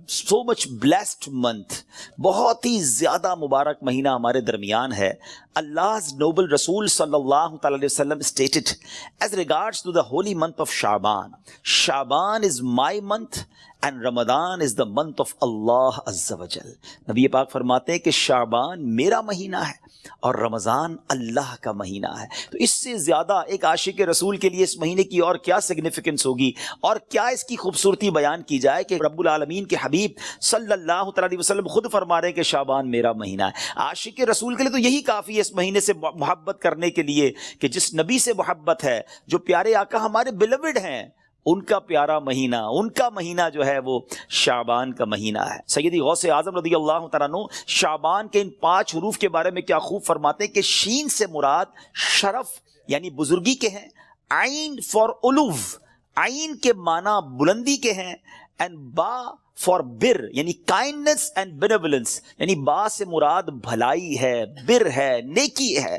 so much blessed month, بہت ہی زیادہ مبارک مہینہ ہمارے درمیان ہے. Allah's noble Rasul sallallahu alaihi wasallam stated as regards to the holy month of Shaban, Shaban is my month and Ramadan is the month of Allah Azza wa Jal. نبی پاک فرماتے ہیں کہ شعبان میرا مہینہ ہے اور رمضان اللہ کا مہینہ ہے. تو اس سے زیادہ ایک عاشق رسول کے لیے اس مہینے کی اور کیا سگنیفیکنس ہوگی اور کیا اس کی خوبصورتی بیان کی جائے کہ رب العالمین کے حبیب صلی اللہ علیہ وسلم خود فرما رہے ہیں کہ شعبان میرا مہینہ ہے. عاشق رسول کے لیے تو یہی کافی ہے اس مہینے سے محبت کرنے کے لیے کہ جس نبی سے محبت ہے، جو پیارے آقا ہمارے بیلوڈ ہیں، ان کا پیارا مہینہ، ان کا مہینہ جو ہے وہ شعبان کا مہینہ ہے. سیدی غوث اعظم رضی اللہ تعالیٰ عنہ شعبان کے ان 5 حروف کے بارے میں کیا خوب فرماتے ہیں کہ شین سے مراد شرف یعنی بزرگی کے ہیں، عین فار علو، عین کے معنی بلندی کے ہیں، اینڈ با فار بر یعنی کائنڈنس اینڈ بینیولنس، یعنی با سے مراد بھلائی ہے، بر ہے، نیکی ہے.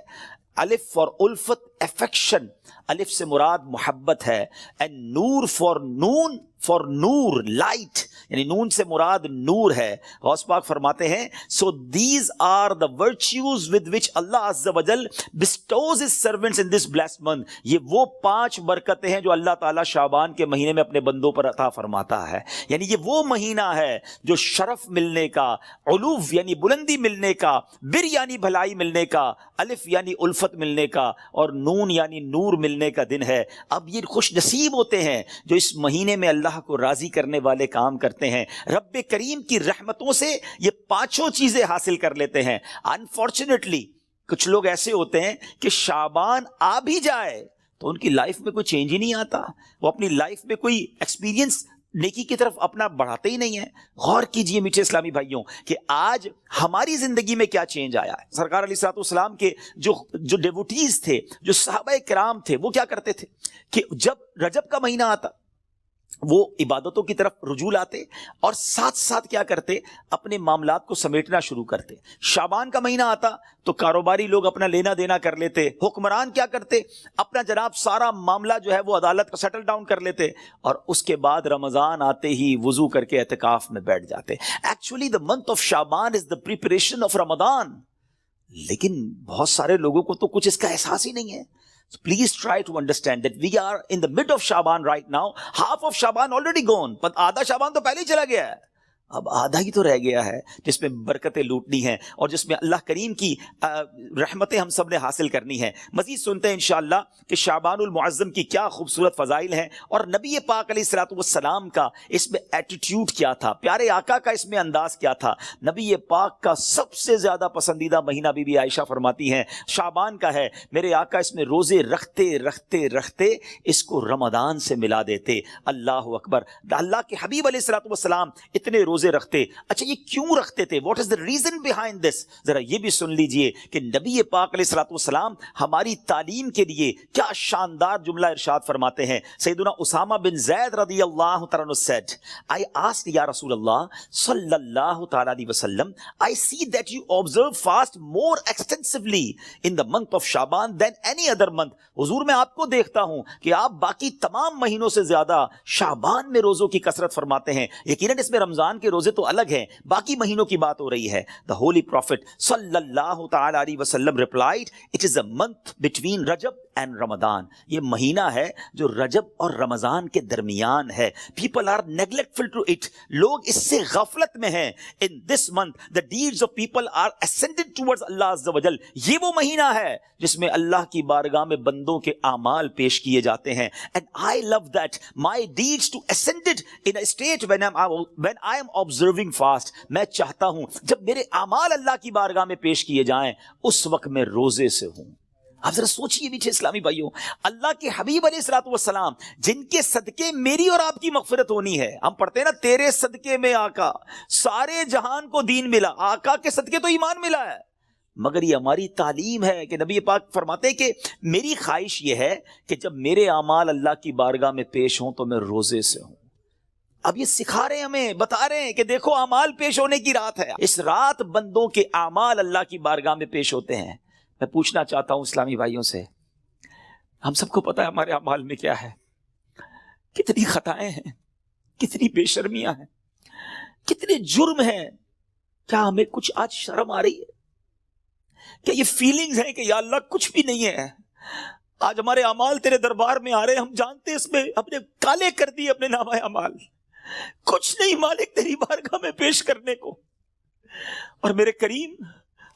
الف فار الفت افیکشن، الف سے مراد محبت ہے. اینڈ نور فار نون، فار نور لائٹ، یعنی نون سے مراد نور ہے. غوث پاک فرماتے ہیں so these are the virtues with which Allah Azza wa Jal bestows his servants in this blessed month. یہ وہ 5 برکتیں ہیں جو اللہ تعالیٰ شعبان کے مہینے میں اپنے بندوں پر عطا فرماتا ہے. یعنی یہ وہ مہینہ ہے جو شرف ملنے کا، علو یعنی بلندی ملنے کا، بر یعنی بھلائی ملنے کا، الف یعنی الفت ملنے کا، اور نون یعنی نور ملنے کا دن ہے. اب یہ خوش نصیب ہوتے ہیں جو اس مہینے میں اللہ کو راضی کرنے والے کام کرتے ہیں. رب کریم کی رحمتوں سے یہ 5 چیزیں حاصل کر لیتے ہیں. انفارچونیٹلی کچھ لوگ ایسے ہوتے ہیں کہ شعبان آ بھی جائے تو ان کی لائف میں کوئی چینج ہی نہیں آتا، وہ اپنی لائف میں کوئی ایکسپیرینس نیکی کی طرف اپنا بڑھاتے ہی نہیں ہیں. غور کیجئے میٹھے اسلامی بھائیوں کہ آج ہماری زندگی میں کیا چینج آیا ہے. سرکار علیہ الصلوۃ والسلام کے جو ڈیوٹیز تھے، جو صحابہ کرام تھے، وہ کیا کرتے تھے کہ جب رجب کا مہینہ آتا وہ عبادتوں کی طرف رجوع لاتے اور ساتھ ساتھ کیا کرتے، اپنے معاملات کو سمیٹنا شروع کرتے. شعبان کا مہینہ آتا تو کاروباری لوگ اپنا لینا دینا کر لیتے، حکمران کیا کرتے، اپنا جناب سارا معاملہ جو ہے وہ عدالت کا سیٹل ڈاؤن کر لیتے، اور اس کے بعد رمضان آتے ہی وضو کر کے اعتکاف میں بیٹھ جاتے. Actually the month of Shaban is the preparation of Ramadan. لیکن بہت سارے لوگوں کو تو کچھ اس کا احساس ہی نہیں ہے. So please try to understand that we are in the mid of Shaban right now. Half of Shaban already gone. But آدھا شعبان تو پہلے ہی چلا گیا ہے. اب آدھا ہی تو رہ گیا ہے جس میں برکتیں لوٹنی ہیں اور جس میں اللہ کریم کی رحمتیں ہم سب نے حاصل کرنی ہیں. مزید سنتے ہیں انشاءاللہ کہ شعبان المعظم کی کیا خوبصورت فضائل ہیں اور نبی پاک علیہ الصلوۃ والسلام کا اس میں ایٹیٹیوڈ کیا تھا، پیارے آقا کا اس میں انداز کیا تھا. نبی پاک کا سب سے زیادہ پسندیدہ مہینہ بی بی عائشہ فرماتی ہیں شعبان کا ہے. میرے آقا اس میں روزے رکھتے رکھتے رکھتے اس کو رمضان سے ملا دیتے. اللہ اکبر. اللہ کے حبیب علیہ الصلوۃ والسلام اتنے روزے رکھتے. اچھا یہ کیوں رکھتے تھے؟ What is the reason behind this? ذرا یہ بھی سن لیجئے کہ نبی پاک علیہ الصلوۃ والسلام ہماری تعلیم کے لیے کیا شاندار جملہ ارشاد فرماتے ہیں. سیدنا اسامہ بن زید رضی اللہ تعالیٰ عنہ said, I asked یا رسول اللہ صلی اللہ تعالیٰ علیہ وسلم, I see that you observe fast more extensively in the month of Shaban than any other month. حضور میں آپ کو دیکھتا ہوں کہ آپ باقی تمام مہینوں سے زیادہ شعبان میں روزوں کی کثرت فرماتے ہیں. یقیناً اس میں رمضان کے روزے تو الگ ہیں، باقی مہینوں کی بات ہو رہی ہے. The Holy Prophet صلی اللہ تعالی علیہ وسلم replied, it is a month between Rajab and Ramadan. یہ مہینہ ہے جو رجب اور رمضان کے درمیان ہے. People are neglectful to it. لوگ اس سے غفلت میں ہیں. In this month the deeds of people are ascended towards Allah Azza wa Jal. یہ وہ مہینہ ہے جس میں اللہ کی بارگاہ میں بندوں کے اعمال پیش کیے جاتے ہیں. And I love that my deeds to ascended in a state when I am observing fast. میں چاہتا ہوں جب میرے اعمال اللہ کی بارگاہ میں پیش کیے جائیں اس وقت میں روزے سے ہوں. آپ ذرا سوچئے میٹھے اسلامی بھائیوں، اللہ کے حبیب علیہ الصلوۃ والسلام جن کے صدقے میری اور آپ کی مغفرت ہونی ہے. ہم پڑھتے ہیں نا تیرے صدقے میں آقا سارے جہان کو دین ملا. آقا کے صدقے تو ایمان ملا ہے، مگر یہ ہماری تعلیم ہے کہ نبی پاک فرماتے ہیں کہ میری خواہش یہ ہے کہ جب میرے اعمال اللہ کی بارگاہ میں پیش ہوں تو میں روزے سے ہوں. اب یہ سکھا رہے ہیں ہمیں، بتا رہے ہیں کہ دیکھو اعمال پیش ہونے کی رات ہے. اس رات بندوں کے اعمال اللہ کی بارگاہ میں پیش ہوتے ہیں. میں پوچھنا چاہتا ہوں اسلامی بھائیوں سے، ہم سب کو پتا ہے ہمارے اعمال میں کیا ہے، کتنی خطائیں ہیں، کتنی بے شرمیاں ہیں، کتنے جرم ہیں. کیا ہمیں کچھ آج شرم آ رہی ہے؟ کیا یہ فیلنگز ہیں کہ یا اللہ کچھ بھی نہیں ہے؟ آج ہمارے اعمال تیرے دربار میں آ رہے ہیں، ہم جانتے ہیں اس میں اپنے کالے کر دیے اپنے نامہ اعمال، کچھ نہیں مالک تیری بارگاہ میں پیش کرنے کو. اور میرے کریم،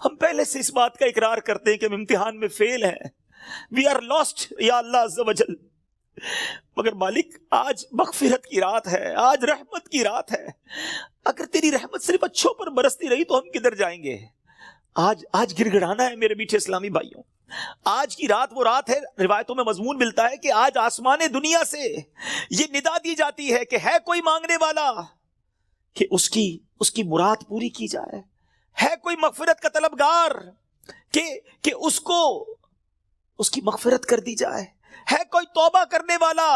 ہم پہلے سے اس بات کا اقرار کرتے ہیں کہ ہم امتحان میں فیل ہیں. وی آر لاسٹ یا اللہ عز و جل. مگر مالک آج مغفرت کی رات ہے، آج رحمت کی رات ہے. اگر تیری رحمت صرف اچھوں پر برستی رہی تو ہم کدھر جائیں گے؟ آج گڑ گڑانا ہے میرے میٹھے اسلامی بھائیوں. آج کی رات وہ رات ہے، روایتوں میں مضمون ملتا ہے کہ آج آسمان دنیا سے یہ ندا دی جاتی ہے کہ ہے کوئی مانگنے والا کہ اس کی مراد پوری کی جائے. ہے کوئی مغفرت کا طلبگار کہ اس کی مغفرت کر دی جائے. ہے کوئی توبہ کرنے والا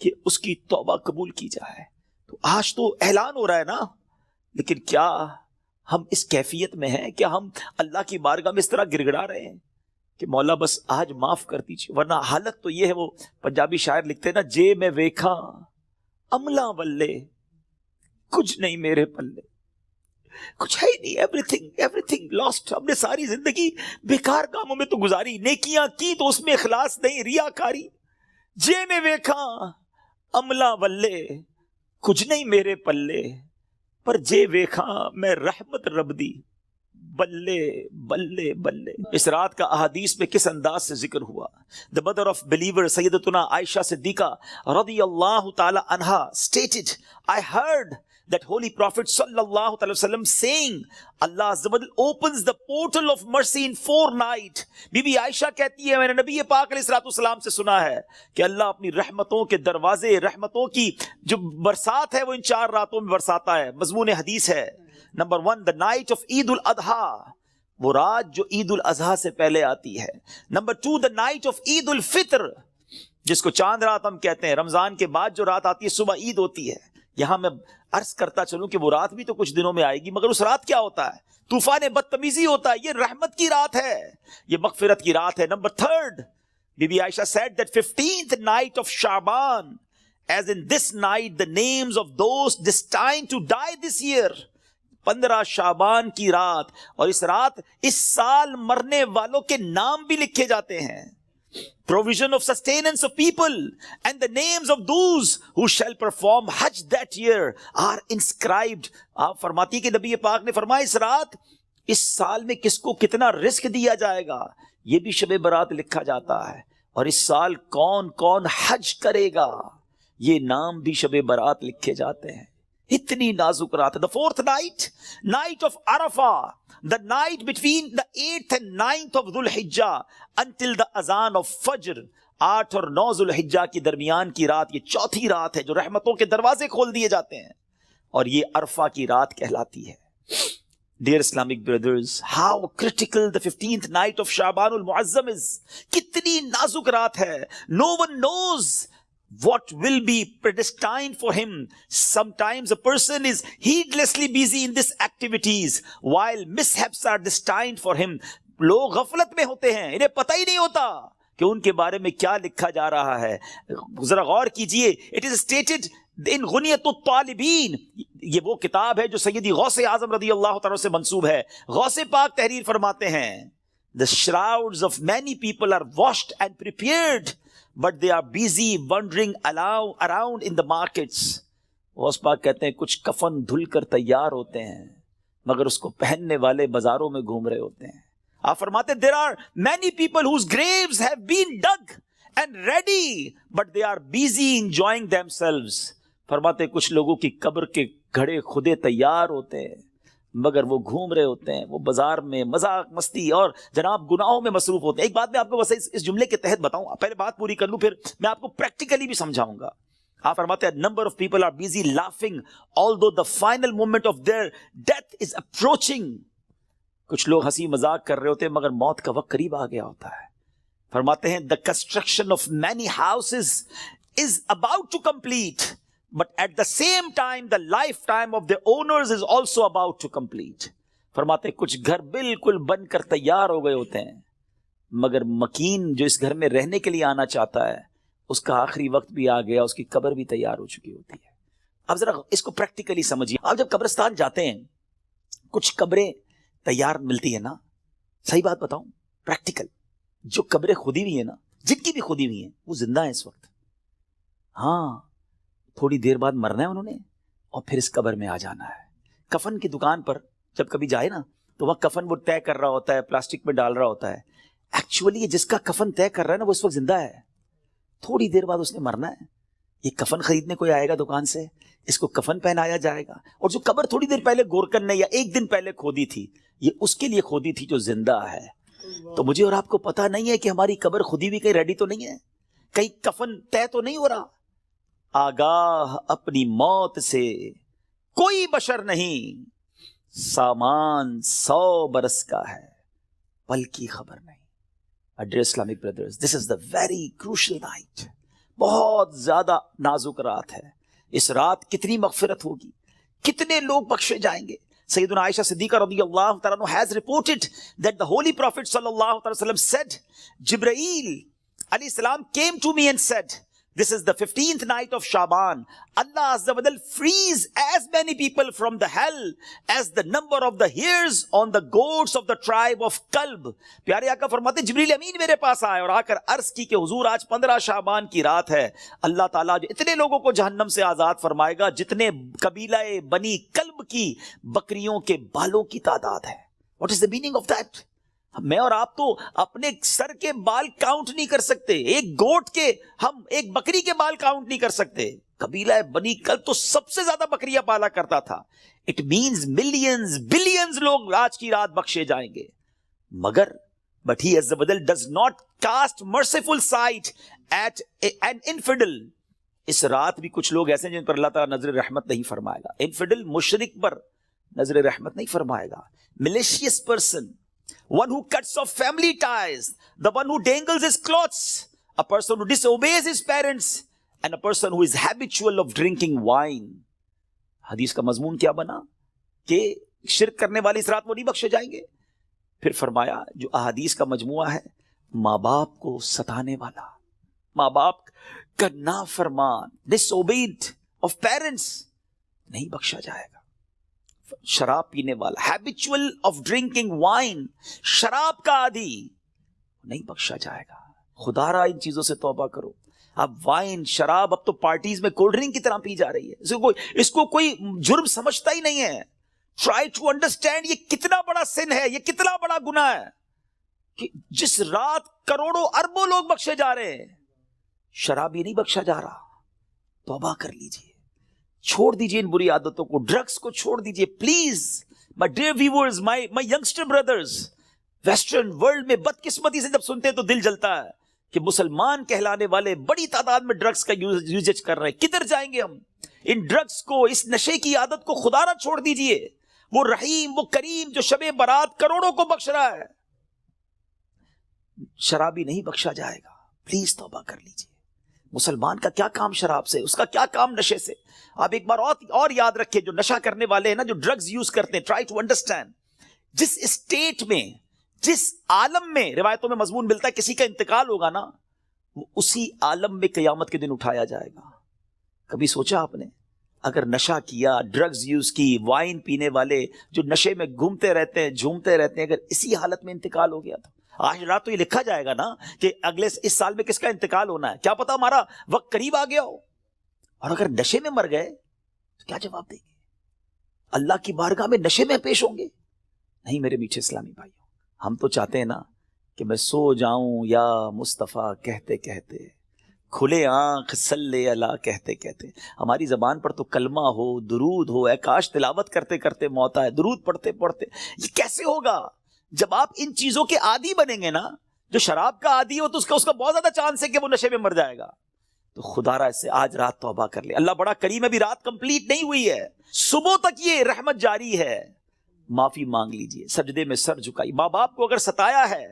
کہ اس کی توبہ قبول کی جائے. تو آج تو اعلان ہو رہا ہے نا، لیکن کیا ہم اس کیفیت میں ہیں؟ کیا ہم اللہ کی بارگاہ میں اس طرح گڑ گڑا رہے ہیں کہ مولا بس آج معاف کر دیجیے؟ ورنہ حالت تو یہ ہے، وہ پنجابی شاعر لکھتے ہیں نا، جے میں ویکھا عملہ ولے کچھ نہیں میرے پلے. کچھ ہے ہی نہیں، ایوری تھنگ لاسٹ. ہم نے ساری زندگی بیکار کاموں میں تو گزاری، نیکیاں کی تو اس میں اخلاص نہیں، ریاکاری. جے میں ویکھا عملہ ولے کچھ نہیں میرے پلے، پر جے ویکھا میں رحمت رب دی بلے بلے بلے. اس رات کا احادیث میں کس انداز سے ذکر ہوا. The mother of believer سیدتنا عائشہ صدیقہ رضی اللہ تعالی عنہا stated, I heard that holy prophet sallallahu alaihi wasallam saying, Allah azza wa jalla opens the portal of mercy in 4 nights. بی بی عائشہ کہتی ہے میں نے نبی پاک علیہ الصلوۃ والسلام سے سنا ہے کہ اللہ اپنی رحمتوں کے دروازے، رحمتوں کی جو برسات ہے وہ ان 4 راتوں میں برساتا ہے. مضمون حدیث ہے. نمبر 1 the night of عید الاضحیٰ، وہ رات جو عید الاضحیٰ سے پہلے آتی ہے. نمبر 2 the night of عید الفطر، جس کو چاند رات ہم کہتے ہیں. رمضان کے بعد جو رات آتی ہے صبح عید ہوتی ہے. یہاں میں عرض کرتا چلوں کہ وہ رات بھی تو کچھ دنوں میں آئے گی، مگر اس رات کیا ہوتا ہے؟ طوفان بدتمیزی ہوتا ہے. یہ رحمت کی رات ہے، یہ مغفرت کی رات ہے. نمبر 3 بی بی Aisha said that 15th night of Shaban, as in this night the names of those destined to die this year. 15 شعبان کی رات، اور اس رات اس سال مرنے والوں کے نام بھی لکھے جاتے ہیں. Provision of sustenance of people and the names of those who shall perform Hajj that year are inscribed. آپ فرماتی کہ نبی پاک نے فرمایا اس رات اس سال میں کس کو کتنا رزق دیا جائے گا یہ بھی شب برات لکھا جاتا ہے، اور اس سال کون کون حج کرے گا یہ نام بھی شب برات لکھے جاتے ہیں. اتنی نازک رات ہے. The 4th night, night of Arafah, the night between the 8th and 9th of Dhul Hijjah until the azan of Fajr. 8 اور 9 ذو الحجہ کی درمیان کی رات، یہ 4تھی رات ہے جو رحمتوں کے دروازے کھول دیے جاتے ہیں، اور یہ عرفہ کی رات کہلاتی ہے. Dear Islamic brothers, how critical the 15th night of Shaban al-Muazzam is. کتنی نازک رات ہے. No one knows what will be predestined for him. Sometimes a person is heedlessly busy in these activities while mishaps are destined for him. لوگ غفلت میں ہوتے ہیں، انہیں پتہ ہی نہیں ہوتا کہ ان کے بارے میں کیا لکھا جا رہا ہے. ذرا غور کیجئے. It is stated in غنیۃ الطالبین، یہ وہ کتاب ہے جو سیدی غوث اعظم رضی اللہ تعالیٰ سے منسوب ہے. غوث پاک تحریر فرماتے ہیں The shrouds of many people are washed and prepared, but they are busy wandering around in the markets. Ghaus Pak کہتے ہیں کچھ کفن دھل کر تیار ہوتے ہیں مگر اس کو پہننے والے بازاروں میں گھوم رہے ہوتے ہیں. آپ فرماتے ہیں there are many people whose graves have been dug and ready, but they are busy enjoying themselves. فرماتے ہیں کچھ لوگوں کی قبر کے گھڑے خودے تیار ہوتے ہیں مگر وہ گھوم رہے ہوتے ہیں، وہ بازار میں مذاق مستی اور جناب گناہوں میں مصروف ہوتے ہیں. ایک بات میں آپ کو بس اس جملے کے تحت بتاؤں، پہلے بات پوری کر لوں پھر میں آپ کو پریکٹیکلی بھی سمجھاؤں گا. آپ فرماتے ہیں number of people are busy laughing although the final moment of their death is approaching. کچھ لوگ ہنسی مذاق کر رہے ہوتے ہیں مگر موت کا وقت قریب آ گیا ہوتا ہے. فرماتے ہیں the construction of many houses is about to complete, but at the same time the lifetime of the owners is also about to complete. فرماتے ہیں کچھ گھر بالکل بن کر تیار ہو گئے ہوتے ہیں مگر مکین جو اس گھر میں رہنے کے لیے آنا چاہتا ہے اس کا آخری وقت بھی آ گیا، اس کی قبر بھی تیار ہو چکی ہوتی ہے. آپ ذرا اس کو پریکٹیکلی سمجھیے. آپ جب قبرستان جاتے ہیں کچھ قبریں تیار ملتی ہیں نا, صحیح بات بتاؤں پریکٹیکل, جو قبریں کھودی ہوئی ہیں نا, جن کی بھی کھودی ہوئی ہیں وہ زندہ ہیں اس وقت. ہاں تھوڑی دیر بعد مرنا ہے انہوں نے اور پھر اس قبر میں آ جانا ہے. کفن کی دکان پر جب کبھی جائے نا تو وہ کفن وہ طے کر رہا ہوتا ہے, پلاسٹک میں ڈال رہا ہوتا ہے. ایکچولی یہ جس کا کفن طے کر رہا ہے نا وہ اس وقت زندہ ہے, تھوڑی دیر بعد اس نے مرنا ہے. یہ کفن خریدنے کوئی آئے گا دکان سے, اس کو کفن پہنایا جائے گا, اور جو قبر تھوڑی دیر پہلے گورکن نے یا ایک دن پہلے کھودی تھی یہ اس کے لیے کھودی تھی جو زندہ ہے. تو مجھے اور آپ کو پتا نہیں ہے کہ ہماری قبر خودی بھی کہیں ریڈی تو نہیں ہے, کہیں کفن طے تو نہیں ہو رہا. آگاہ اپنی موت سے کوئی بشر نہیں, سامان 100 برس کا ہے پل کی خبر نہیں. Dear Islamic brothers, this is the very crucial night. بہت زیادہ نازک رات ہے. اس رات کتنی مغفرت ہوگی, کتنے لوگ بخشے جائیں گے. سیدنا عائشہ صدیقہ رضی اللہ تعالیٰ عنہ has reported that the Holy Prophet sallallahu alaihi wasallam said, Jibreel alayhi salam came to me and said, this is the 15th night of Shaban. Allah Azza wa Jal frees as many people from the hell as the number of the hairs on the goats of the tribe of Kalb. پیارے آقا فرماتے جبریل امین میرے پاس آئے اور آ کر عرض کی کہ حضور آج 15 شعبان کی رات ہے. اللہ تعالیٰ جو اتنے لوگوں کو جہنم سے آزاد فرمائے گا جتنے قبیلہ بنی کلب کی بکریوں کے بالوں کی تعداد ہے. What is the meaning of that? میں اور آپ تو اپنے سر کے بال کاؤنٹ نہیں کر سکتے, ایک گوٹ کے, ہم ایک بکری کے بال کاؤنٹ نہیں کر سکتے. قبیلہ بنی کلب تو سب سے زیادہ بکریاں پالا کرتا تھا. اٹ مینز ملینز بلینز لوگ آج کی رات بخشے جائیں گے. مگر بٹ ہی عز وجل does not cast merciful sight at an infidel. اس رات بھی کچھ لوگ ایسے ہیں جن پر اللہ تعالیٰ نظر رحمت نہیں فرمائے گا. انفیڈل مشرک پر نظر رحمت نہیں فرمائے گا. میلیشیس person, one who cuts off family ties, the one who dangles his clothes, a person who disobeys his parents, and a person who is habitual of drinking wine. حدیث کا مضمون کیا بنا کہ شرک کرنے والے اس رات وہ نہیں بخشے جائیں گے. پھر فرمایا جو احادیث کا مجموعہ ہے, ماں باپ کو ستانے والا, ماں باپ کا نافرمان, disobeyed of parents, نہیں بخشا جائے گا. شراب پینے والا, ہیبیچول آف ڈرنکنگ وائن, شراب کا عادی, نہیں بخشا جائے گا. خدا را ان چیزوں سے توبہ کرو. اب وائن, شراب اب تو پارٹیز میں کولڈ ڈرنک کی طرح پی جا رہی ہے. اس کو کوئی جرم سمجھتا ہی نہیں ہے. ٹرائی ٹو انڈرسٹینڈ یہ کتنا بڑا سن ہے, یہ کتنا بڑا گناہ ہے کہ جس رات کروڑوں اربوں لوگ بخشے جا رہے ہیں, شراب یہ نہیں بخشا جا رہا. توبہ کر لیجئے, چھوڑ دیجئے ان بری عادتوں کو, ڈرگز کو چھوڑ دیجئے please. My dear viewers, my youngster brothers, western world میں بدقسمتی سے جب سنتے ہیں تو دل جلتا ہے کہ مسلمان کہلانے والے بڑی تعداد میں ڈرگز کا یوزج کر رہے ہیں. کدھر جائیں گے ہم؟ ان ڈرگز کو, اس نشے کی عادت کو خدا نہ چھوڑ دیجئے. وہ رحیم, وہ کریم جو شب برات کروڑوں کو بخش رہا ہے, شرابی نہیں بخشا جائے گا. پلیز توبہ کر لیجئے. مسلمان کا کیا کام شراب سے, اس کا کیا کام نشے سے. آپ ایک بار اور یاد رکھیں, جو نشہ کرنے والے ہیں نا, جو ڈرگز یوز کرتے ہیں, ٹرائی ٹو انڈرسٹینڈ جس اسٹیٹ میں, جس عالم میں روایتوں میں مضمون ملتا ہے کسی کا انتقال ہوگا نا, وہ اسی عالم میں قیامت کے دن اٹھایا جائے گا. کبھی سوچا آپ نے اگر نشہ کیا, ڈرگز یوز کی, وائن پینے والے جو نشے میں گھومتے رہتے ہیں, جھومتے رہتے ہیں, اگر اسی حالت میں انتقال ہو گیا تو آج رات تو یہ لکھا جائے گا نا کہ اگلے اس سال میں کس کا انتقال ہونا ہے. کیا پتا ہمارا وقت قریب آ گیا ہو. اور اگر نشے میں مر گئے تو کیا جواب دیں گے؟ اللہ کی بارگاہ میں نشے میں پیش ہوں گے؟ نہیں میرے میٹھے اسلامی بھائیوں, ہم تو چاہتے ہیں نا کہ میں سو جاؤں یا مصطفیٰ کہتے کہتے, کھلے آنکھ صلی اللہ کہتے کہتے. ہماری زبان پر تو کلمہ ہو, درود ہو, اے کاش تلاوت کرتے کرتے موت آئے, درود پڑھتے پڑھتے. یہ کیسے ہوگا جب آپ ان چیزوں کے عادی بنیں گے نا؟ جو شراب کا عادی ہو تو اس کا بہت زیادہ چانس ہے کہ وہ نشے میں مر جائے گا. تو خدا را اس سے آج رات توبہ کر لے. اللہ بڑا کریم ہے, ابھی رات کمپلیٹ نہیں ہوئی ہے, صبح تک یہ رحمت جاری ہے. معافی مانگ لیجئے, سجدے میں سر جھکائی. ماں باپ کو اگر ستایا ہے,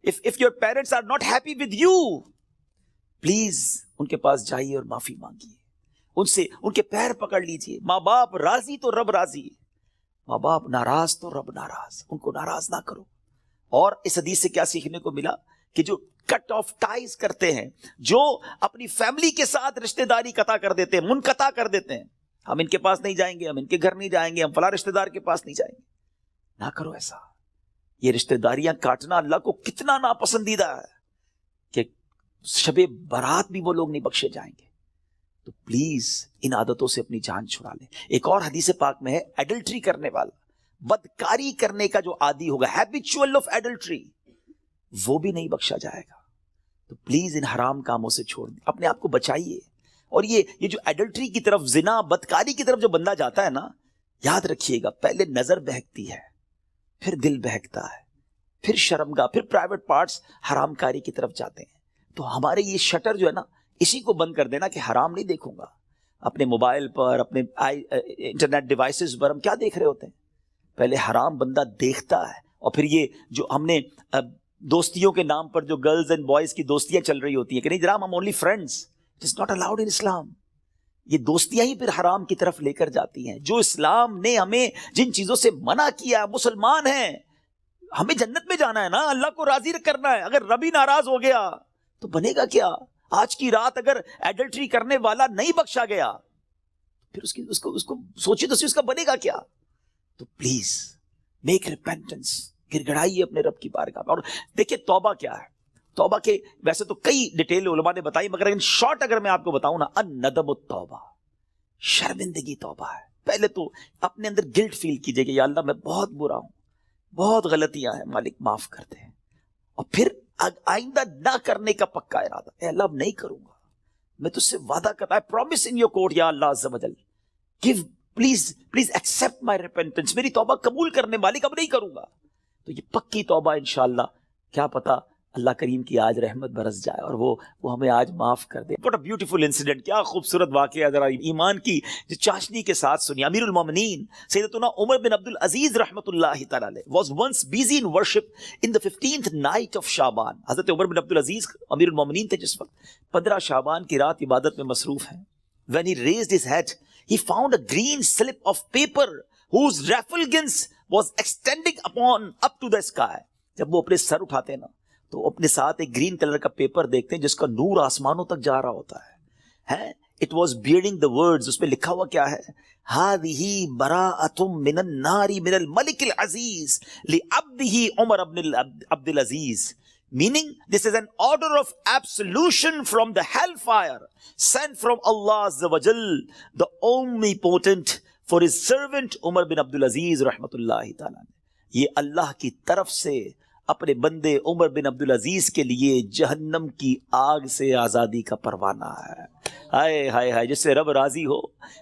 if your parents are not happy with you, please ان کے پاس جائیے اور معافی مانگیے, ان سے ان کے پیر پکڑ لیجئے. ماں باپ راضی تو رب راضی, ماں باپ ناراض تو رب ناراض, ان کو ناراض نہ کرو. اور اس حدیث سے کیا سیکھنے کو ملا کہ جو کٹ آف ٹائز کرتے ہیں, جو اپنی فیملی کے ساتھ رشتہ داری قطع کر دیتے ہیں, منقطع کر دیتے ہیں, ہم ان کے پاس نہیں جائیں گے, ہم ان کے گھر نہیں جائیں گے, ہم فلاں رشتہ دار کے پاس نہیں جائیں گے. نہ کرو ایسا. یہ رشتہ داریاں کاٹنا اللہ کو کتنا ناپسندیدہ ہے کہ شب برات بھی وہ لوگ نہیں بخشے جائیں گے. تو پلیز ان عادتوں سے اپنی جان چھڑا لیں. ایک اور حدیث پاک میں ہے, ایڈلٹری کرنے والا, بدکاری کرنے کا جو عادی ہوگا, ہیبیچول آف ایڈلٹری, وہ بھی نہیں بخشا جائے گا. تو پلیز ان حرام کاموں سے چھوڑ دیں, اپنے آپ کو بچائیے. اور یہ جو ایڈلٹری کی طرف, زنا, بدکاری کی طرف جو بندہ جاتا ہے نا, یاد رکھیے گا پہلے نظر بہکتی ہے, پھر دل بہکتا ہے, پھر شرمگاہ, پھر پرائیویٹ پارٹس حرام کاری کی طرف جاتے ہیں. تو ہمارے یہ شٹر جو ہے نا, اسی کو بند کر دینا کہ حرام نہیں دیکھوں گا. اپنے موبائل پر, اپنے انٹرنیٹ ڈیوائسز پر ہم کیا دیکھ رہے ہوتے ہیں؟ پہلے حرام بندہ دیکھتا ہے, اور پھر یہ جو ہم نے دوستیوں کے نام پر جو گرلز اینڈ بوائز کی دوستیاں چل رہی ہوتی ہیں کہ نہیں جناب ہم only friends, it is not allowed in Islam. یہ دوستیاں ہی پھر حرام کی طرف لے کر جاتی ہیں. جو اسلام نے ہمیں جن چیزوں سے منع کیا, مسلمان ہیں, ہمیں جنت میں جانا ہے نا, اللہ کو راضی کرنا ہے. اگر رب ہی ناراض ہو گیا تو بنے گا کیا؟ آج کی رات اگر ایڈلٹری کرنے والا نہیں بخشا گیا پھر اس کو سوچیے تو اس کا بنے گا کیا؟ تو پلیز میک ریپینٹنس, گر گڑائیے اپنے رب کی بارگاہ. اور دیکھیے توبہ کیا ہے. توبہ کے ویسے تو کئی ڈیٹیل علماء نے بتائی, مگر ان شارٹ اگر میں آپ کو بتاؤں نا, الندم التوبہ, شرمندگی توبہ ہے. پہلے تو اپنے اندر گلٹ فیل کیجئے کہ یا اللہ میں بہت برا ہوں, بہت غلطیاں ہیں, مالک معاف کر دے. اور پھر آئندہ نہ کرنے کا پکا ارادہ, اے اللہ اب نہیں کروں گا, میں تجھ سے وعدہ کرتا, I promise in your court یا اللہ عز و جل, give please accept my repentance, میری توبہ قبول کرنے, مالک اب نہیں کروں گا. تو یہ پکی توبہ انشاءاللہ, کیا پتا اللہ کریم کی آج رحمت برس جائے اور وہ ہمیں آج معاف کر دے. What a beautiful incident, کیا خوبصورت واقعہ, ذرا ایمان کی جو چاشنی کے ساتھ سنی. امیر المومنین سیدتنا عمر بن عبد العزیز رحمۃ اللہ تعالی علیہ was once busy in worship in the 15th night of شعبان. حضرت عمر بن عبد العزیز امیر المومنین تھے جس وقت 15 شعبان کی رات عبادت میں مصروف ہیں. When he raised his head, he found a green slip of paper whose refulgence was extending up to the sky. جب وہ اپنے سر اٹھاتے نا تو اپنے ساتھ ایک گرین کلر کا پیپر دیکھتے ہیں جس کا نور آسمانوں تک جا رہا ہوتا ہے. It was bearing the words, اس پہ لکھا ہوا کیا ہے, هذه براءة من النار من الملك العزيز لعبده عمر بن عبد العزيز. Meaning this is an order of absolution from the hellfire sent from Allah Azza wa Jal, the omnipotent, for his servant Umar bin Abdul Aziz rahmatullahi ta'ala. یہ اللہ کی طرف سے اپنے بندے عمر بن عبد العزیز کے لیے جہنم کی آگ سے آزادی کا پروانہ ہے. ہائے ہائے ہائے, جس سے رب راضی ہو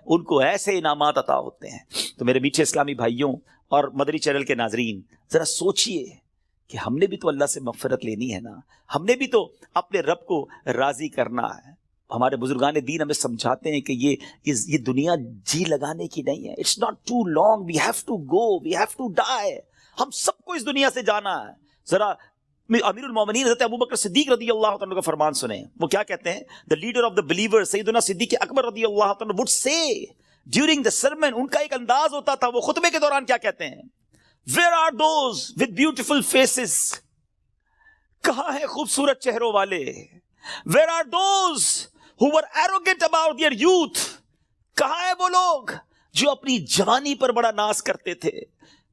ان کو ایسے انعامات عطا ہوتے ہیں. تو میرے میٹھے اسلامی بھائیوں اور مدری چینل کے ناظرین, ذرا سوچئے کہ ہم نے بھی تو اللہ سے مغفرت لینی ہے نا, ہم نے بھی تو اپنے رب کو راضی کرنا ہے. ہمارے بزرگان دین ہمیں سمجھاتے ہیں کہ یہ دنیا جی لگانے کی نہیں ہے. It's not too long, we have to go, we have to die. ہم سب کو اس دنیا سے جانا ہے. ذرا امیر المومنین حضرت ابوبکر صدیق رضی اللہ تعالیٰ کا فرمان سنیں. وہ کیا کہتے ہیں؟ the leader of the believers سیدنا صدیق اکبر رضی اللہ تعالیٰ would say during the sermon, ان کا ایک انداز ہوتا تھا, وہ خطبے کے دوران کیا کہتے ہیں, where are those with beautiful faces, کہاں ہیں خوبصورت چہروں والے, where are those who were arrogant about their youth, کہاں ہیں وہ لوگ جو اپنی جوانی پر بڑا ناز کرتے تھے,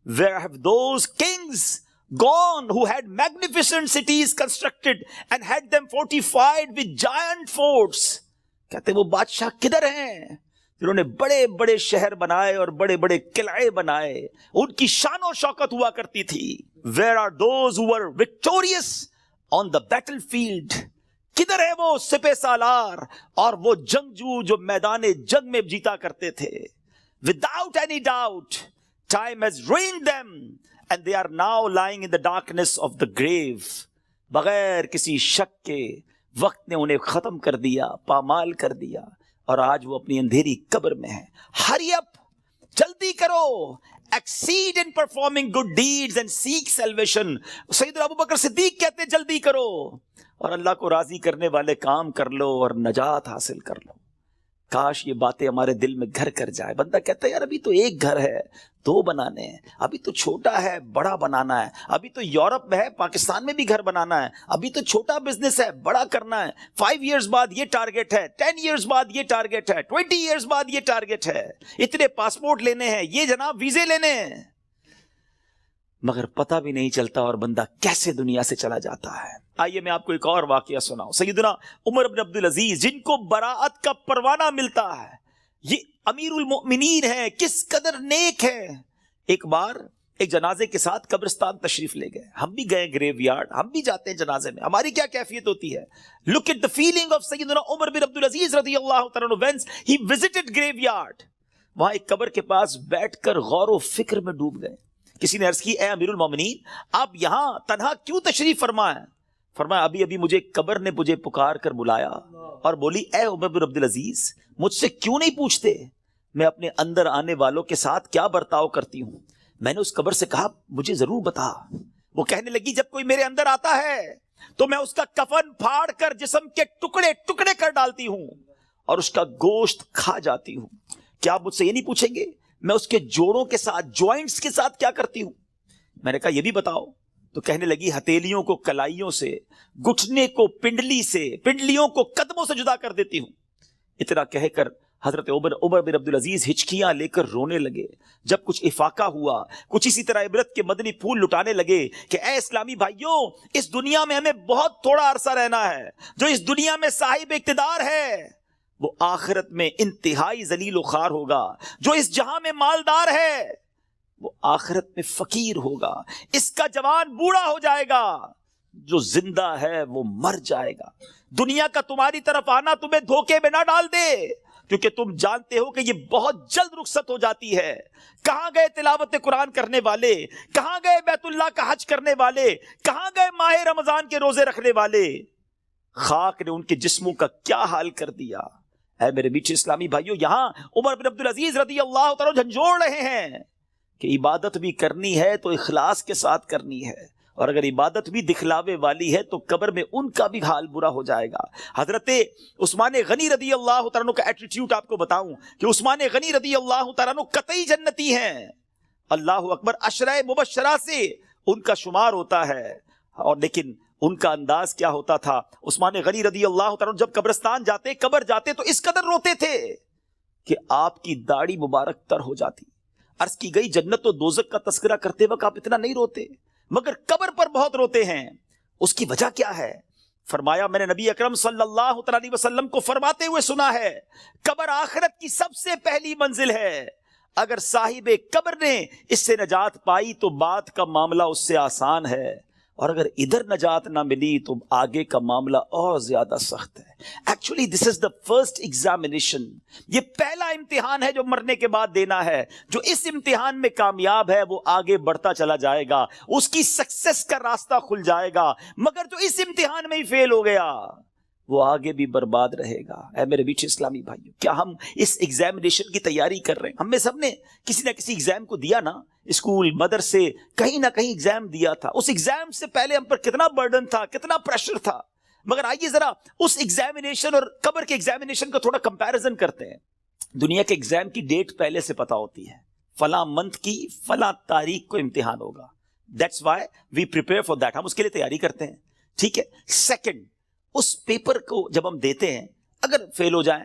where have those kings gone who had magnificent cities constructed and had them fortified with giant forts. کہتے وہ بادشاہ کدھر ہیں جنہوں نے بڑے بڑے شہر بنائے اور بڑے بڑے قلعے بنائے, ان کی شان و شوکت ہوا کرتی تھی. Where are those who were victorious on the battlefield, کدھر ہے وہ سپہ سالار اور وہ جنگجو جو میدان جنگ میں جیتا کرتے تھے. Without any doubt time has ruined them and they are now lying in the darkness of the grave. بغیر کسی شک کے وقت نے انہیں ختم کر دیا, پامال کر دیا, اور آج وہ اپنی اندھیری قبر میں ہیں. Hurry up, جلدی کرو, exceed in performing good deeds and seek salvation. سیدنا ابوبکر صدیق کہتے ہیں جلدی کرو اور اللہ کو راضی کرنے والے کام کر لو اور نجات حاصل کر لو. کاش یہ باتیں ہمارے دل میں گھر کر جائے. بندہ کہتا ہے یار ابھی تو ایک گھر ہے, 2 بنانے ہیں. ابھی تو چھوٹا ہے, بڑا بنانا ہے. ابھی تو یورپ میں ہے, پاکستان میں بھی گھر بنانا ہے. ابھی تو چھوٹا بزنس ہے, بڑا کرنا ہے. 5 ایئرز بعد یہ ٹارگٹ ہے, 10 ایئرز بعد یہ ٹارگٹ ہے, 20 ایئرز بعد یہ ٹارگٹ ہے. اتنے پاسپورٹ لینے ہیں, یہ جناب ویزے لینے ہیں. مگر پتہ بھی نہیں چلتا اور بندہ کیسے دنیا سے چلا جاتا ہے. آئیے میں آپ کو ایک اور واقعہ سناؤں. سیدنا عمر بن عبدالعزیز, جن کو براءت کا پروانہ ملتا ہے, یہ امیر المؤمنین ہیں, کس قدر نیک ہیں. ایک بار ایک جنازے کے ساتھ قبرستان تشریف لے گئے. ہم بھی گئے گریو یارڈ, ہم بھی جاتے ہیں جنازے میں. ہماری کیا کیفیت ہوتی ہے. Look at the feeling of سیدنا عمر بن عبدالعزیز رضی اللہ تعالیٰ عنہ when he visited گریو یارڈ. وہاں ایک قبر کے پاس بیٹھ کر غور و فکر میں ڈوب گئے. کسی نے عرض کی, اے امیر المومنین, آپ یہاں تنہا کیوں تشریف فرما ہیں؟ فرمایا, ابھی مجھے قبر نے مجھے پکار کر بلایا اور بولی, اے عمر بن عبدالعزیز, مجھ سے کیوں نہیں پوچھتے میں اپنے اندر آنے والوں کے ساتھ کیا برتاؤ کرتی ہوں؟ میں نے اس قبر سے کہا, مجھے ضرور بتا. وہ کہنے لگی, جب کوئی میرے اندر آتا ہے تو میں اس کا کفن پھاڑ کر جسم کے ٹکڑے ٹکڑے کر ڈالتی ہوں اور اس کا گوشت کھا جاتی ہوں. کیا آپ مجھ سے یہ نہیں پوچھیں گے میں اس کے جوڑوں کے ساتھ, جوائنٹس کے ساتھ کیا کرتی ہوں؟ میں نے کہا, یہ بھی بتاؤ. تو کہنے لگی, ہتھیلیوں کو کلائیوں سے, گھٹنے کو پنڈلی سے, پنڈلیوں کو قدموں سے جدا کر دیتی ہوں. اتنا کہہ کر حضرت عمر بن عبدالعزیز ہچکیاں لے کر رونے لگے. جب کچھ افاقہ ہوا, کچھ اسی طرح عبرت کے مدنی پھول لٹانے لگے کہ اے اسلامی بھائیوں, اس دنیا میں ہمیں بہت تھوڑا عرصہ رہنا ہے. جو اس دنیا میں صاحب اقتدار ہے وہ آخرت میں انتہائی ذلیل و خوار ہوگا. جو اس جہاں میں مالدار ہے وہ آخرت میں فقیر ہوگا. اس کا جوان بوڑھا ہو جائے گا, جو زندہ ہے وہ مر جائے گا. دنیا کا تمہاری طرف آنا تمہیں دھوکے میں نہ ڈال دے, کیونکہ تم جانتے ہو کہ یہ بہت جلد رخصت ہو جاتی ہے. کہاں گئے تلاوت قرآن کرنے والے, کہاں گئے بیت اللہ کا حج کرنے والے, کہاں گئے ماہ رمضان کے روزے رکھنے والے؟ خاک نے ان کے جسموں کا کیا حال کر دیا. اے میرے میٹھے اسلامی بھائیوں, یہاں عمر بن عبدالعزیز رضی اللہ تعالیٰ جھنجھوڑ رہے ہیں کہ عبادت بھی کرنی ہے تو اخلاص کے ساتھ کرنی ہے, اور اگر عبادت بھی دکھلاوے والی ہے تو قبر میں ان کا بھی حال برا ہو جائے گا. حضرت عثمان غنی رضی اللہ تعالیٰ کا ایٹیٹیوڈ آپ کو بتاؤں کہ عثمان غنی رضی اللہ تعالیٰ قطعی جنتی ہیں. اللہ اکبر, عشرہ مبشرہ سے ان کا شمار ہوتا ہے. اور لیکن ان کا انداز کیا ہوتا تھا. عثمان غنی رضی اللہ تعالیٰ جب قبرستان جاتے, قبر جاتے تو اس قدر روتے تھے کہ آپ کی داڑھی مبارک تر ہو جاتی. عرض کی گئی, جنت و دوزخ کا تذکرہ کرتے وقت آپ اتنا نہیں روتے, مگر قبر پر بہت روتے ہیں. اس کی وجہ کیا ہے؟ فرمایا, میں نے نبی اکرم صلی اللہ علیہ وسلم کو فرماتے ہوئے سنا ہے, قبر آخرت کی سب سے پہلی منزل ہے. اگر صاحب قبر نے اس سے نجات پائی تو بعد کا معاملہ اس سے آسان ہے, اور اگر ادھر نجات نہ ملی تو آگے کا معاملہ اور زیادہ سخت ہے. Actually this is the first examination, یہ پہلا امتحان ہے جو مرنے کے بعد دینا ہے. جو اس امتحان میں کامیاب ہے وہ آگے بڑھتا چلا جائے گا, اس کی سکسس کا راستہ کھل جائے گا. مگر جو اس امتحان میں ہی فیل ہو گیا وہ آگے بھی برباد رہے گا. اے میرے بیچ اسلامی بھائیوں, کیا ہم اس ایگزامینیشن کی تیاری کر رہے ہیں؟ ہم میں سب نے کسی نہ کسی ایگزام کو دیا نا, اسکول مدرسے کہیں نہ کہیں ایگزام دیا تھا. اس ایگزام سے پہلے ہم پر کتنا برڈن تھا, کتنا پریشر تھا. مگر آئیے ذرا اس ایگزامینیشن اور قبر کے ایگزامینیشن کا تھوڑا کمپیریزن کرتے ہیں. دنیا کے ایگزام کی ڈیٹ پہلے سے پتا ہوتی ہے, فلاں منتھ کی فلاں تاریخ کو امتحان ہوگا. That's why we prepare for that, ہم اس کے لیے تیاری کرتے ہیں. ٹھیک ہے. سیکنڈ, اس پیپر کو جب ہم دیتے ہیں اگر فیل ہو جائیں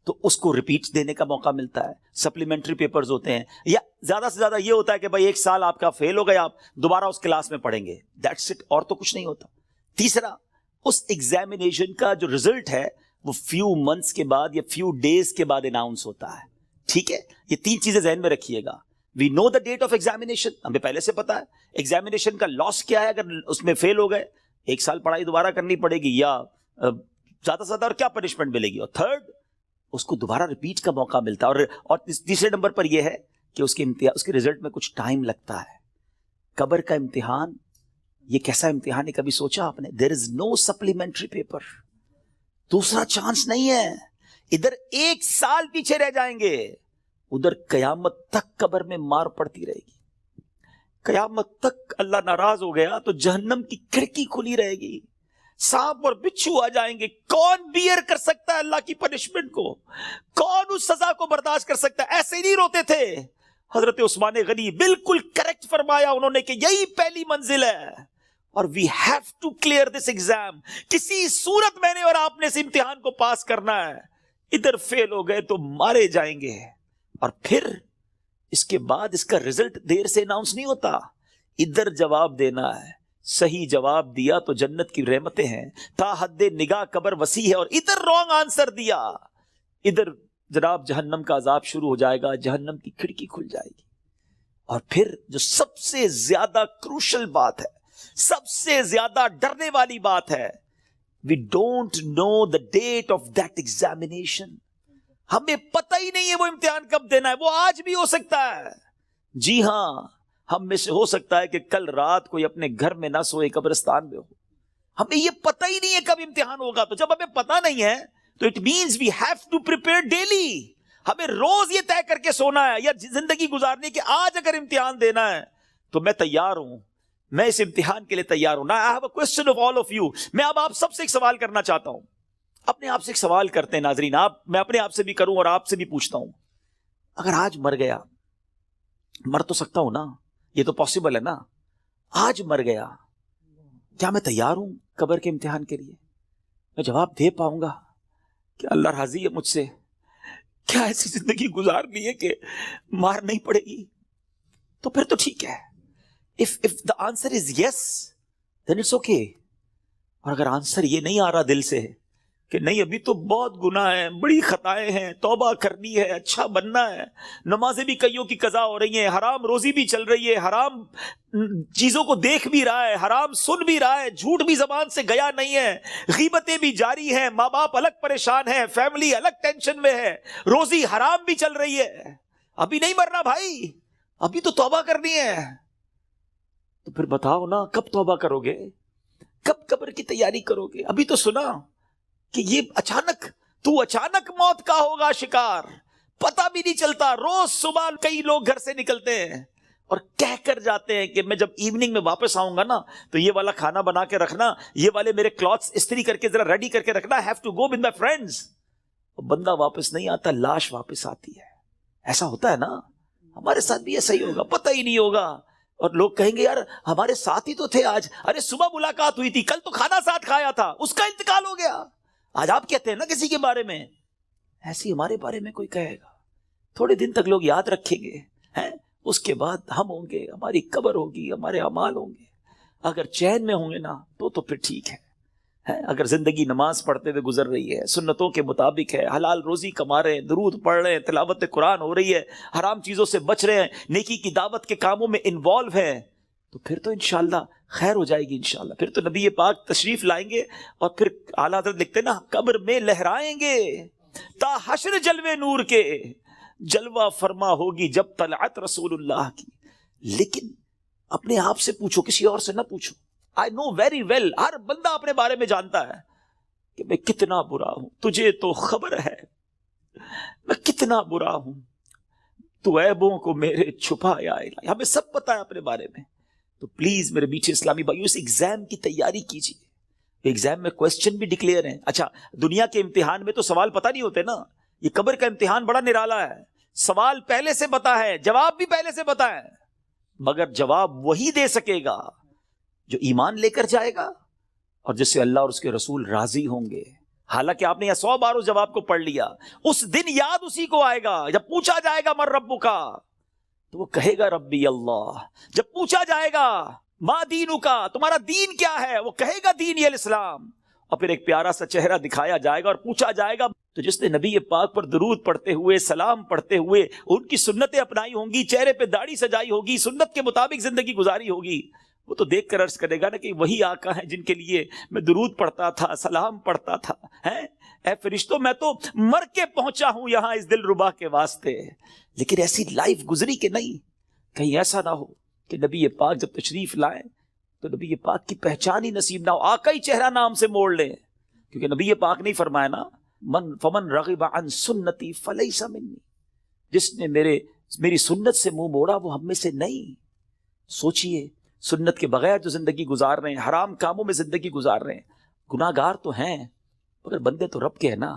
تو اس کو ریپیٹ دینے کا موقع ملتا ہے. سپلیمنٹری پیپرز ہوتے ہیں, یا زیادہ سے زیادہ یہ ہوتا ہے کہ بھائی 1 سال آپ کا فیل ہو گیا, آپ دوبارہ اس کلاس میں پڑھیں گے. دیٹس اٹ, اور تو کچھ نہیں ہوتا. تیسرا, اس ایگزامینیشن کا جو رزلٹ ہے وہ فیو منتھس کے بعد یا فیو ڈیز کے بعد اناؤنس ہوتا ہے. ٹھیک ہے. یہ 3 چیزیں ذہن میں رکھیے گا. وی نو دا ڈیٹ آف ایگزامینیشن, ہمیں پہلے سے پتا ہے. ایگزامینیشن کا لاس کیا ہے اگر اس میں فیل ہو گئے, 1 سال پڑھائی دوبارہ کرنی پڑے گی, یا زیادہ سے زیادہ اور کیا پنشمنٹ ملے گی. اور تھرڈ, اس کو دوبارہ ریپیٹ کا موقع ملتا ہے. اور تیسرے نمبر پر یہ ہے کہ اس کے رزلٹ میں کچھ ٹائم لگتا ہے. قبر کا امتحان یہ کیسا امتحان ہے, کبھی سوچا آپ نے؟ دیر از نو سپلیمنٹری پیپر, دوسرا چانس نہیں ہے. ادھر 1 سال پیچھے رہ جائیں گے, ادھر قیامت تک قبر میں مار پڑتی رہے گی. قیامت تک اللہ ناراض ہو گیا تو جہنم کی کھڑکی کھلی رہے گی, سانپ اور بچھو آ جائیں گے. کون بیئر کر سکتا ہے اللہ کی پنشمنٹ کو؟ کون اس سزا کو برداشت کر سکتا ہے؟ ایسے ہی نہیں روتے تھے حضرت عثمان غنی بالکل کریکٹ فرمایا انہوں نے کہ یہی پہلی منزل ہے اور we have to clear this exam. کسی صورت میں نے اور آپ نے اس امتحان کو پاس کرنا ہے. ادھر فیل ہو گئے تو مارے جائیں گے. اور پھر اس کے بعد اس کا رزلٹ دیر سے اناؤنس نہیں ہوتا. ادھر جواب دینا ہے, صحیح جواب دیا تو جنت کی رحمتیں ہیں, تا حد نگاہ قبر وسیع ہے, اور ادھر رانگ آنسر دیا, ادھر جناب جہنم کا عذاب شروع ہو جائے گا, جہنم کی کھڑکی کھل جائے گی. اور پھر جو سب سے زیادہ کروشل بات ہے, سب سے زیادہ ڈرنے والی بات ہے, we don't know the date of that examination. ہمیں پتہ ہی نہیں ہے وہ امتحان کب دینا ہے. وہ آج بھی ہو سکتا ہے. جی ہاں, ہم میں سے ہو سکتا ہے کہ کل رات کوئی اپنے گھر میں نہ سوئے, قبرستان میں ہو. ہمیں یہ پتہ ہی نہیں ہے کب امتحان ہوگا. تو جب ہمیں پتہ نہیں ہے تو it means we have to prepare daily. ہمیں روز یہ طے کر کے سونا ہے یا زندگی گزارنے کہ آج اگر امتحان دینا ہے تو میں تیار ہوں, میں اس امتحان کے لیے تیار ہوں. I have a question of all of you. میں اب آپ سب سے ایک سوال کرنا چاہتا ہوں. اپنے آپ سے ایک سوال کرتے ہیں ناظرین. میں اپنے آپ سے بھی کروں اور آپ سے بھی پوچھتا ہوں. اگر آج مر گیا, مر تو سکتا ہوں نا, یہ تو پاسبل ہے نا. آج مر گیا, کیا میں تیار ہوں قبر کے امتحان کے لیے؟ میں جواب دے پاؤں گا کہ اللہ راضی ہے مجھ سے؟ کیا ایسی زندگی گزارنی ہے کہ مار نہیں پڑے گی؟ تو پھر تو ٹھیک ہے. If the answer is yes, then it's okay. اور اگر آنسر یہ نہیں آ رہا دل سے کہ نہیں ابھی تو بہت گناہ ہیں, بڑی خطائیں ہیں, توبہ کرنی ہے, اچھا بننا ہے, نمازیں بھی کئیوں کی قضا ہو رہی ہیں, حرام روزی بھی چل رہی ہے, حرام چیزوں کو دیکھ بھی رہا ہے, حرام سن بھی رہا ہے, جھوٹ بھی زبان سے گیا نہیں ہے, غیبتیں بھی جاری ہیں, ماں باپ الگ پریشان ہیں, فیملی الگ ٹینشن میں ہے, روزی حرام بھی چل رہی ہے, ابھی نہیں مرنا بھائی, ابھی تو توبہ کرنی ہے. تو پھر بتاؤ نا, کب توبہ کرو گے؟ کب قبر کی تیاری کرو گے؟ ابھی تو سنا کہ یہ اچانک موت کا ہوگا شکار, پتہ بھی نہیں چلتا. روز صبح کئی لوگ گھر سے نکلتے ہیں اور کہہ کر جاتے ہیں کہ میں جب ایوننگ میں واپس آؤں گا نا تو یہ والا کھانا بنا کے رکھنا, یہ والے میرے کلوتھس استری کر کے ذرا ریڈی کر کے رکھنا, have to go with my friends. بندہ واپس نہیں آتا, لاش واپس آتی ہے. ایسا ہوتا ہے نا, ہمارے ساتھ بھی ایسا ہی ہوگا, پتہ ہی نہیں ہوگا. اور لوگ کہیں گے یار ہمارے ساتھ ہی تو تھے آج, ارے صبح ملاقات ہوئی تھی, کل تو کھانا ساتھ کھایا تھا, اس کا انتقال ہو گیا. آج آپ کہتے ہیں نا کسی کے بارے میں, ایسی ہمارے بارے میں کوئی کہے گا, تھوڑے دن تک لوگ یاد رکھیں گے, اس کے بعد ہم ہوں گے, ہماری قبر ہوگی, ہمارے اعمال ہوں گے. اگر چین میں ہوں گے نا تو پھر ٹھیک ہے. اگر زندگی نماز پڑھتے ہوئے گزر رہی ہے, سنتوں کے مطابق ہے, حلال روزی کما رہے ہیں, درود پڑھ رہے ہیں, تلاوت قرآن ہو رہی ہے, حرام چیزوں سے بچ رہے ہیں, نیکی کی دعوت کے کاموں میں انوالو ہیں, تو پھر تو انشاءاللہ خیر ہو جائے گی انشاءاللہ. پھر تو نبی پاک تشریف لائیں گے اور پھر اعلیٰ حضرت لکھتے ہیں نا, قبر میں لہرائیں گے تا حشر جلوے نور کے, جلوہ فرما ہوگی جب طلعت رسول اللہ کی. لیکن اپنے آپ سے پوچھو, کسی اور سے نہ پوچھو. I know very well, ہر بندہ اپنے بارے میں جانتا ہے کہ میں کتنا برا ہوں, تجھے تو خبر ہے میں کتنا برا ہوں, تو عیبوں کو میرے چھپایا الہی. ہمیں سب پتا ہے اپنے بارے میں. تو پلیز میرے میٹھے اسلامی بھائیو, اس ایگزام کی تیاری کیجیے. ایگزام میں کوسچن بھی ڈکلیئر ہیں. اچھا, دنیا کے امتحان میں تو سوال پتہ نہیں ہوتے نا, یہ قبر کا امتحان بڑا نرالا ہے. سوال پہلے سے پتا ہے, جواب بھی پہلے سے پتا ہے, مگر جواب وہی دے سکے گا جو ایمان لے کر جائے گا اور جس سے اللہ اور اس کے رسول راضی ہوں گے. حالانکہ آپ نے یہ 100 بار اس جواب کو پڑھ لیا, اس دن یاد اسی کو آئے گا جب پوچھا جائے گا من ربک کا, تو وہ کہے گا ربی اللہ. جب پوچھا جائے گا ما دینک, تمہارا دین کیا ہے, وہ کہے گا دین الاسلام. اور پھر ایک پیارا سا چہرہ دکھایا جائے گا اور پوچھا جائے گا تو جس نے نبی پاک پر درود پڑھتے ہوئے, سلام پڑھتے ہوئے ان کی سنتیں اپنائی ہوں گی, چہرے پہ داڑھی سجائی ہوگی, سنت کے مطابق زندگی گزاری ہوگی, وہ تو دیکھ کر عرض کرے گا نا کہ وہی آقا ہیں جن کے لیے میں درود پڑھتا تھا, سلام پڑھتا تھا. اے فرشتوں, میں تو مر کے پہنچا ہوں یہاں اس دل ربا کے واسطے, لیکن ایسی لائف گزری کہ نہیں, کہیں ایسا نہ ہو کہ نبی پاک جب تشریف لائیں تو نبی پاک کی پہچان ہی نصیب نہ ہو, آقا ہی چہرہ نام سے موڑ لیں. کیونکہ نبی پاک نہیں فرمایا نا, فمن رغب عن سنتی فلیس منی, جس نے میری سنت سے منہ موڑا وہ ہم میں سے نہیں. سوچئے, سنت کے بغیر جو زندگی گزار رہے ہیں, حرام کاموں میں زندگی گزار رہے ہیں, گناہ گار تو ہیں مگر بندے تو رب کے ہیں نا.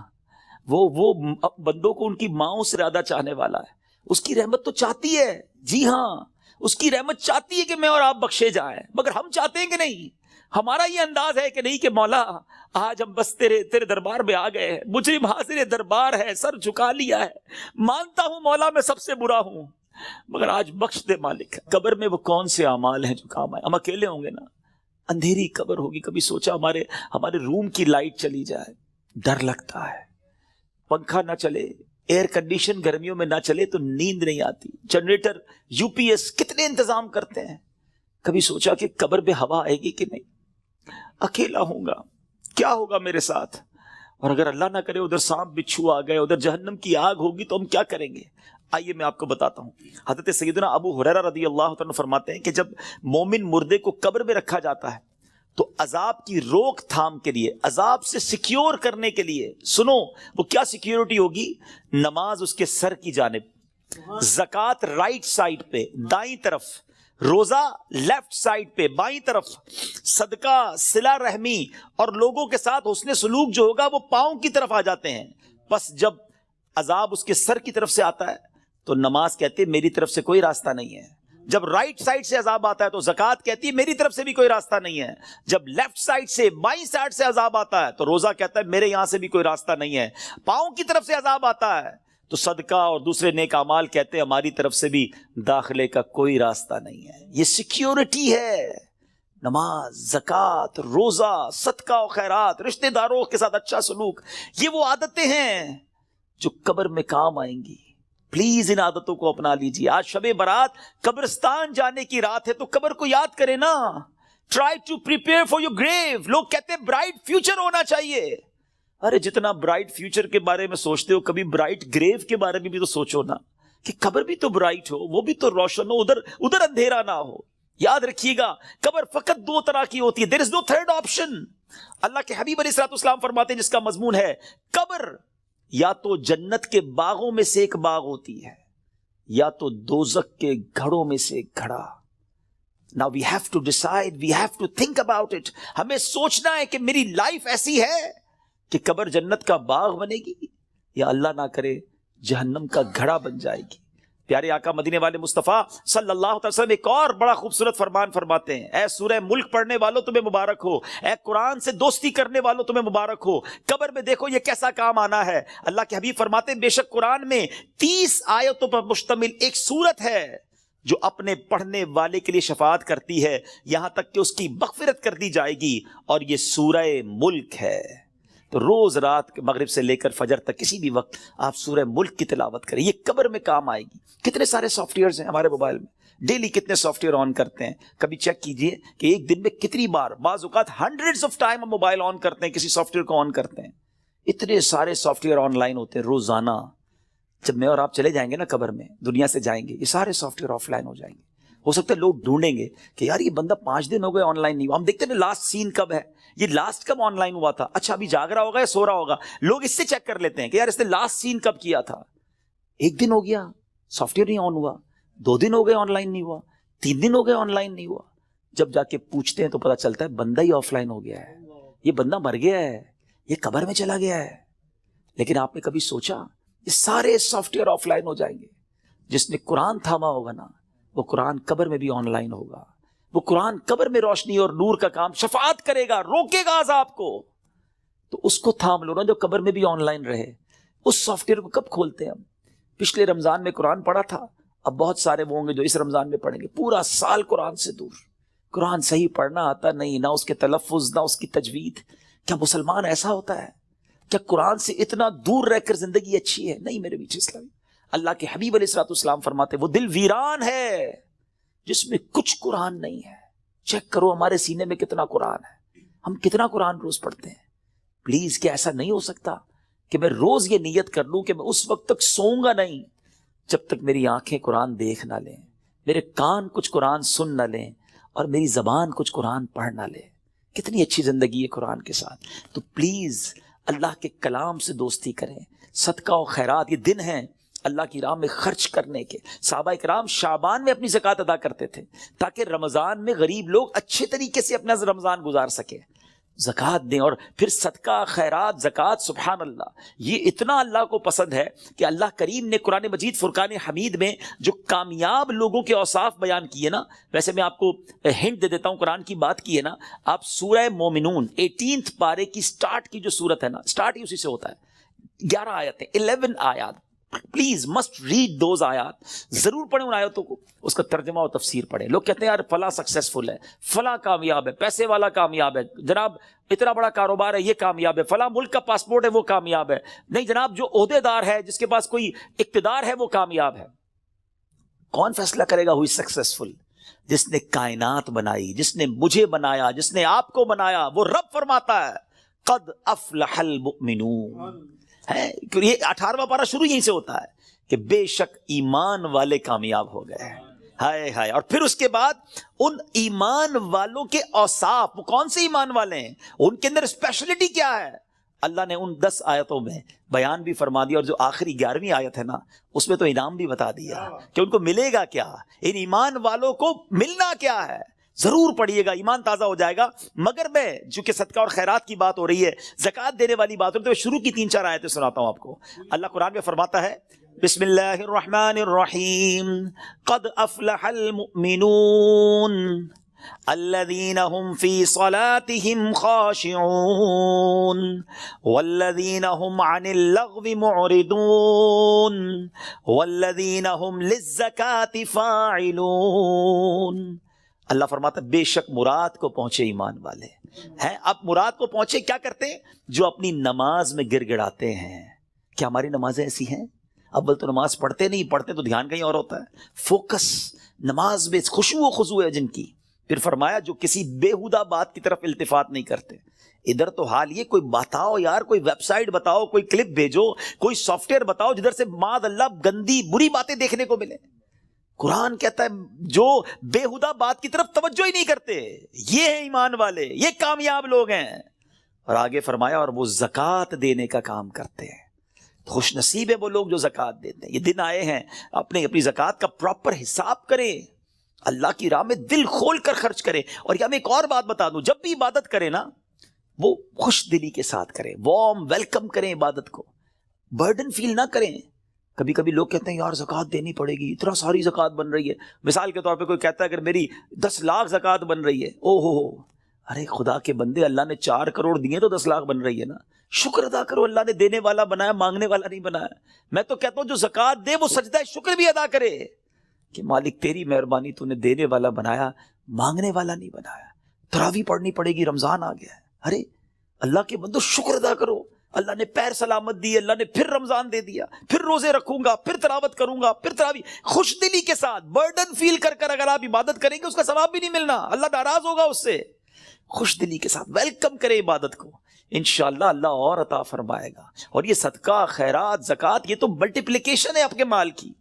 وہ بندوں کو ان کی ماؤں سے زیادہ چاہنے والا ہے, اس کی رحمت تو چاہتی ہے، جی ہاں اس کی رحمت چاہتی ہے کہ میں اور آپ بخشے جائیں، مگر ہم چاہتے ہیں کہ نہیں؟ ہمارا یہ انداز ہے کہ نہیں کہ مولا آج ہم بس تیرے دربار میں آ گئے ہیں، مجرم حاضر دربار ہے، سر جھکا لیا ہے، مانتا ہوں مولا میں سب سے برا ہوں، مگر آج بخش دے مالک۔ قبر میں وہ کون سے اعمال ہیں جو کام آئے؟ ہم اکیلے ہوں گے نا، اندھیری قبر ہوگی، کبھی سوچا ہمارے روم کی لائٹ چلی جائے، ڈر لگتا ہے، پنکھا نہ چلے، ایئر کنڈیشن گرمیوں میں نہ چلے تو نیند نہیں آتی، جنریٹر یو پی ایس کتنے انتظام کرتے ہیں، کبھی سوچا کہ قبر میں ہوا آئے گی کہ نہیں؟ اکیلا ہوں گا، کیا ہوگا میرے ساتھ؟ اور اگر اللہ نہ کرے ادھر سانپ بچھو آ گئے، ادھر جہنم کی آگ ہوگی تو ہم کیا کریں گے؟ آئیے میں آپ کو بتاتا ہوں۔ حضرت سیدنا ابو ہریرہ رضی اللہ عنہ فرماتے ہیں کہ جب مومن مردے کو قبر میں رکھا جاتا ہے تو عذاب کی روک تھام کے لیے، عذاب سے سیکیور کرنے کے لیے، سنو وہ کیا سیکیورٹی ہوگی؟ نماز اس کے سر کی جانب، زکوٰۃ رائٹ سائڈ پہ دائیں طرف، روزہ لیفٹ سائڈ پہ بائیں طرف، صدقہ، صلہ رحمی اور لوگوں کے ساتھ حسن سلوک جو ہوگا وہ پاؤں کی طرف آ جاتے ہیں۔ بس جب عذاب اس کے سر کی طرف سے آتا ہے تو نماز کہتی ہے میری طرف سے کوئی راستہ نہیں ہے، جب رائٹ سائڈ سے عذاب آتا ہے تو زکوٰۃ کہتی ہے میری طرف سے بھی کوئی راستہ نہیں ہے، جب لیفٹ سائڈ سے بائیں سائڈ سے عذاب آتا ہے تو روزہ کہتا ہے میرے یہاں سے بھی کوئی راستہ نہیں ہے، پاؤں کی طرف سے عذاب آتا ہے تو صدقہ اور دوسرے نیک اعمال کہتے ہیں ہماری طرف سے بھی داخلے کا کوئی راستہ نہیں ہے۔ یہ سیکیورٹی ہے، نماز، زکوٰۃ، روزہ، صدقہ و خیرات، رشتہ داروں کے ساتھ اچھا سلوک، یہ وہ عادتیں ہیں جو قبر میں کام آئیں گی۔ پلیز ان عادتوں کو اپنا لیجیے۔ آج شب برات قبرستان جانے کی رات ہے تو قبر کو یاد کریں نا۔ Try to prepare for your grave. لوگ کہتے ہیں برائٹ فیوچر ہونا چاہیے، ارے جتنا برائٹ فیوچر کے بارے میں سوچتے ہو کبھی برائٹ گریو کے بارے میں بھی تو سوچو نا، کہ قبر بھی تو برائٹ ہو، وہ بھی تو روشن ہو، ادھر اندھیرا نہ ہو۔ یاد رکھیے گا قبر فقط دو طرح کی ہوتی ہے، دیر از نو تھرڈ آپشن۔ اللہ کے حبیب علیہ الصلوۃ والسلام فرماتے ہیں جس کا مضمون ہے قبر یا تو جنت کے باغوں میں سے ایک باغ ہوتی ہے یا تو دوزخ کے گھڑوں میں سے ایک گھڑا۔ Now we have to decide, we have to think about it۔ ہمیں سوچنا ہے کہ میری لائف ایسی ہے کہ قبر جنت کا باغ بنے گی یا اللہ نہ کرے جہنم کا گھڑا بن جائے گی۔ پیارے آقا مدینے والے مصطفیٰ صلی اللہ علیہ وسلم ایک اور بڑا خوبصورت فرمان فرماتے ہیں، اے سورہ ملک پڑھنے والوں تمہیں مبارک ہو، اے قرآن سے دوستی کرنے والوں تمہیں مبارک ہو، قبر میں دیکھو یہ کیسا کام آنا ہے۔ اللہ کے حبیب فرماتے ہیں بے شک قرآن میں 30 آیتوں پر مشتمل ایک سورت ہے جو اپنے پڑھنے والے کے لیے شفاعت کرتی ہے یہاں تک کہ اس کی مغفرت کر دی جائے گی، اور یہ سورہ ملک ہے۔ تو روز رات مغرب سے لے کر فجر تک کسی بھی وقت آپ سورہ ملک کی تلاوت کریں، یہ قبر میں کام آئے گی۔ کتنے سارے سافٹ ویئرز ہیں ہمارے موبائل میں، ڈیلی کتنے سافٹ ویئر آن کرتے ہیں، کبھی چیک کیجئے کہ ایک دن میں کتنی بار، بعض اوقات ہنڈریڈز آف ٹائم ہم موبائل آن کرتے ہیں، کسی سافٹ ویئر کو آن کرتے ہیں۔ اتنے سارے سافٹ ویئر آن لائن ہوتے ہیں روزانہ۔ جب میں اور آپ چلے جائیں گے نا قبر میں، دنیا سے جائیں گے، یہ سارے سافٹ ویئر آف لائن ہو جائیں گے۔ ہو سکتا ہے لوگ ڈھونڈیں گے کہ یار یہ بندہ 5 دن ہو گئے آن لائن نہیں ہوا، ہم دیکھتے ہیں لاسٹ سین کب ہے، یہ لاسٹ کب آن لائن ہوا تھا، اچھا ابھی جاگ رہا ہوگا یا سو رہا ہوگا، لوگ اس سے چیک کر لیتے ہیں کہ یار اس نے لاسٹ سین کب کیا تھا۔ 1 دن ہو گیا سافٹ ویئر نہیں آن ہوا، 2 دن ہو گئے آن لائن نہیں ہوا، 3 دن ہو گئے آن لائن نہیں ہوا۔ جب جا کے پوچھتے ہیں تو پتا چلتا ہے بندہ ہی آف لائن ہو گیا ہے، یہ بندہ مر گیا ہے، یہ قبر میں چلا گیا ہے۔ لیکن آپ نے کبھی سوچا یہ سارے سافٹ ویئر آف لائن ہو جائیں گے، جس نے قرآن تھاما ہوگا نا وہ قرآن قبر میں بھی آن لائن ہوگا، وہ قرآن قبر میں روشنی اور نور کا کام شفاعت کرے گا، روکے گا عذاب کو۔ تو اس کو تھام لو نا جو قبر میں بھی آن لائن رہے۔ اس سافٹ ویئر کو کب کھولتے ہیں ہم؟ پچھلے رمضان میں قرآن پڑھا تھا، اب بہت سارے وہ ہوں گے جو اس رمضان میں پڑھیں گے، پورا سال قرآن سے دور، قرآن صحیح پڑھنا آتا نہیں، نہ اس کے تلفظ نہ اس کی تجوید۔ کیا مسلمان ایسا ہوتا ہے؟ کیا قرآن سے اتنا دور رہ کر زندگی اچھی ہے؟ نہیں میرے بیچ اسلامی۔ اللہ کے حبیب علیہ الصلوۃ والسلام فرماتے وہ دل ویران ہے جس میں کچھ قرآن نہیں ہے۔ چیک کرو ہمارے سینے میں کتنا قرآن ہے، ہم کتنا قرآن روز پڑھتے ہیں۔ پلیز کیا ایسا نہیں ہو سکتا کہ میں روز یہ نیت کر لوں کہ میں اس وقت تک سوؤں گا نہیں جب تک میری آنکھیں قرآن دیکھ نہ لیں، میرے کان کچھ قرآن سن نہ لیں، اور میری زبان کچھ قرآن پڑھ نہ لے۔ کتنی اچھی زندگی ہے قرآن کے ساتھ۔ تو پلیز اللہ کے کلام سے دوستی کریں۔ صدقہ و خیرات یہ دن ہیں اللہ کی راہ میں خرچ کرنے کے۔ صحابہ کرام شعبان میں اپنی زکوٰۃ ادا کرتے تھے تاکہ رمضان میں غریب لوگ اچھے طریقے سے اپنا رمضان گزار سکے۔ زکوٰۃ دیں. اور پھر صدقہ خیرات زکوٰۃ، سبحان اللہ، یہ اتنا اللہ کو پسند ہے کہ اللہ کریم نے قرآن مجید فرقان حمید میں جو کامیاب لوگوں کے اوصاف بیان کیے نا، ویسے میں آپ کو ہنٹ دے دیتا ہوں، قرآن کی بات کی ہے نا، آپ سورہ مومنون 18 پارے کی سٹارٹ کی جو سورت ہے نا، سٹارٹ ہی اسی سے ہوتا ہے، 11 آیتیں، 11 آیات. پلیز مسٹ ریڈ دوز آیات، ضرور پڑھیں ان آیتوں کو، اس کا ترجمہ و تفسیر پڑھیں. لوگ کہتے ہیں یار فلاں سکسیسفل ہے، فلاں کامیاب ہے، پیسے والا کامیاب ہے، جناب اتنا بڑا کاروبار ہے یہ کامیاب ہے، فلاں ملک کا پاسپورٹ ہے وہ کامیاب ہے. نہیں جناب، جو عہدے دار ہے، جس کے پاس کوئی اقتدار ہے، وہ کامیاب ہے. کون فیصلہ کرے گا ہوئی سکسیسفل؟ جس نے کائنات بنائی، جس نے مجھے بنایا، جس نے آپ کو بنایا. وہ رب فرماتا ہے قد افلح المؤمنون ہے. یہ 18واں پارہ شروع یہیں سے ہوتا ہے کہ بے شک ایمان والے کامیاب ہو گئے. ہائے ہائے. اور پھر اس کے بعد ان ایمان والوں کے اوصاف، وہ کون سے ایمان والے ہیں، ان کے اندر اسپیشلٹی کیا ہے، اللہ نے ان 10 آیتوں میں بیان بھی فرما دیا. اور جو آخری 11ویں آیت ہے نا، اس میں تو انعام بھی بتا دیا کہ ان کو ملے گا کیا، ان ایمان والوں کو ملنا کیا ہے. ضرور پڑھیے گا، ایمان تازہ ہو جائے گا. مگر میں چونکہ صدقہ اور خیرات کی بات ہو رہی ہے، زکوٰۃ دینے والی بات ہو رہی ہے، تو میں شروع کی 3-4 آیتیں سناتا ہوں آپ کو. اللہ قرآن میں فرماتا ہے بسم اللہ الرحمن الرحیم قد افلح المؤمنون الذین هم فی صلاتهم خاشعون والذین هم عن اللغو معرضون والذین هم للزکاة فاعلون. اللہ فرماتا ہے بے شک مراد کو پہنچے ایمان والے ہیں. اب مراد کو پہنچے کیا کرتے ہیں؟ جو اپنی نماز میں گر گڑاتے ہیں. کیا ہماری نمازیں ایسی ہیں؟ اول تو نماز پڑھتے نہیں، پڑھتے تو دھیان کہیں اور ہوتا ہے. فوکس نماز میں خشوع و خضوع ہے جن کی. پھر فرمایا جو کسی بیہودہ بات کی طرف التفات نہیں کرتے. ادھر تو حال یہ، کوئی بتاؤ یار، کوئی ویب سائٹ بتاؤ، کوئی کلپ بھیجو، کوئی سافٹ ویئر بتاؤ جدھر سے معاذ اللہ گندی بری باتیں دیکھنے کو ملے. قرآن کہتا ہے جو بیہودہ بات کی طرف توجہ ہی نہیں کرتے، یہ ہیں ایمان والے، یہ کامیاب لوگ ہیں. اور آگے فرمایا اور وہ زکوٰۃ دینے کا کام کرتے ہیں. خوش نصیب ہے وہ لوگ جو زکوٰۃ دیتے ہیں. یہ دن آئے ہیں، اپنی زکوٰۃ کا پراپر حساب کریں، اللہ کی راہ میں دل کھول کر خرچ کریں. اور یہ میں ایک اور بات بتا دوں، جب بھی عبادت کریں نا، وہ خوش دلی کے ساتھ کریں، وارم ویلکم کریں عبادت کو، برڈن فیل نہ کریں. کبھی کبھی لوگ کہتے ہیں یار زکوٰۃ دینی پڑے گی، اتنا ساری زکوٰۃ بن رہی ہے. مثال کے طور پہ کوئی کہتا ہے اگر میری 10 لاکھ زکوٰۃ بن رہی ہے، او ہو، ارے خدا کے بندے، اللہ نے 4 کروڑ دیے تو 10 لاکھ بن رہی ہے نا. شکر ادا کرو، اللہ نے دینے والا بنایا، مانگنے والا نہیں بنایا. میں تو کہتا ہوں جو زکوٰۃ دے وہ سجدہ شکر بھی ادا کرے کہ مالک تیری مہربانی، تو نے دینے والا بنایا، مانگنے والا نہیں بنایا. تراویح پڑھنی پڑے گی، رمضان آ گیا ہے. ارے اللہ کے بندو شکر ادا کرو، اللہ نے پیر سلامت دی، اللہ نے پھر رمضان دے دیا، پھر روزے رکھوں گا، پھر تلاوت کروں گا، پھر تراویح. خوش دلی کے ساتھ برڈن فیل کر کر اگر آپ عبادت کریں گے، اس کا ثواب بھی نہیں ملنا، اللہ ناراض ہوگا اس سے. خوش دلی کے ساتھ ویلکم کرے عبادت کو، انشاءاللہ اللہ اور عطا فرمائے گا. اور یہ صدقہ خیرات زکوٰۃ، یہ تو ملٹیپلیکیشن ہے آپ کے مال کی.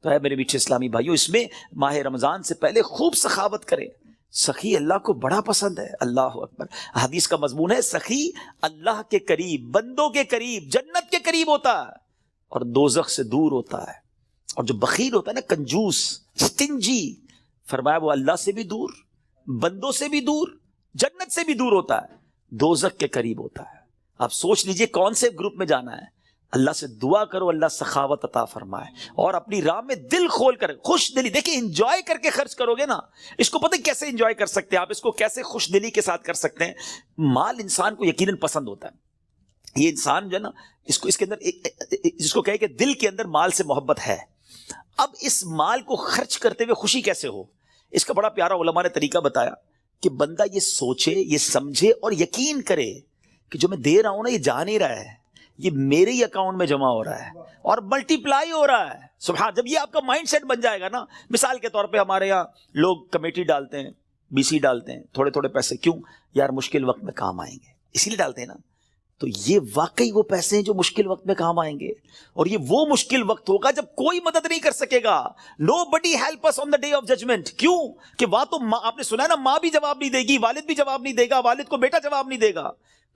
تو ہے میرے میٹھے اسلامی بھائیو، اس میں ماہ رمضان سے پہلے خوب سخاوت کریں. سخی اللہ کو بڑا پسند ہے. اللہ اکبر. حدیث کا مضمون ہے سخی اللہ کے قریب، بندوں کے قریب، جنت کے قریب ہوتا ہے اور دوزخ سے دور ہوتا ہے. اور جو بخیل ہوتا ہے نا، کنجوس، سٹنجی، فرمایا وہ اللہ سے بھی دور، بندوں سے بھی دور، جنت سے بھی دور ہوتا ہے، دوزخ کے قریب ہوتا ہے. آپ سوچ لیجئے کون سے گروپ میں جانا ہے. اللہ سے دعا کرو اللہ سخاوت عطا فرمائے اور اپنی راہ میں دل کھول کر خوش دلی. دیکھیں انجوائے کر کے خرچ کرو گے نا، اس کو پتہ کیسے انجوائے کر سکتے ہیں آپ، اس کو کیسے خوش دلی کے ساتھ کر سکتے ہیں. مال انسان کو یقیناً پسند ہوتا ہے. یہ انسان جو ہے نا، اس کے اندر جس کو کہے کہ دل کے اندر مال سے محبت ہے. اب اس مال کو خرچ کرتے ہوئے خوشی کیسے ہو، اس کا بڑا پیارا علماء نے طریقہ بتایا کہ بندہ یہ سوچے، یہ سمجھے اور یقین کرے کہ جو میں دے رہا ہوں نا، یہ جا نہیں رہا ہے، یہ میرے ہی اکاؤنٹ میں جمع ہو رہا ہے اور ملٹی پلائی ہو رہا ہے. سبحان. جب یہ آپ کا مائنڈ سیٹ بن جائے گا نا، مثال کے طور پہ ہمارے یہاں لوگ کمیٹی ڈالتے ہیں، BC ڈالتے ہیں، تھوڑے تھوڑے پیسے. کیوں یار؟ مشکل وقت میں کام آئیں گے، اسی لیے ڈالتے ہیں نا. تو یہ واقعی وہ پیسے ہیں جو مشکل وقت میں کام آئیں گے. اور یہ وہ مشکل وقت ہوگا جب کوئی مدد نہیں کر سکے گا. Nobody help us on the day of judgment. کیوں کہ وہاں تو آپ نے سنا ہے نا، ماں بھی جواب نہیں دے گی، والد بھی جواب نہیں دے گا، والد کو بیٹا جواب نہیں دے گا.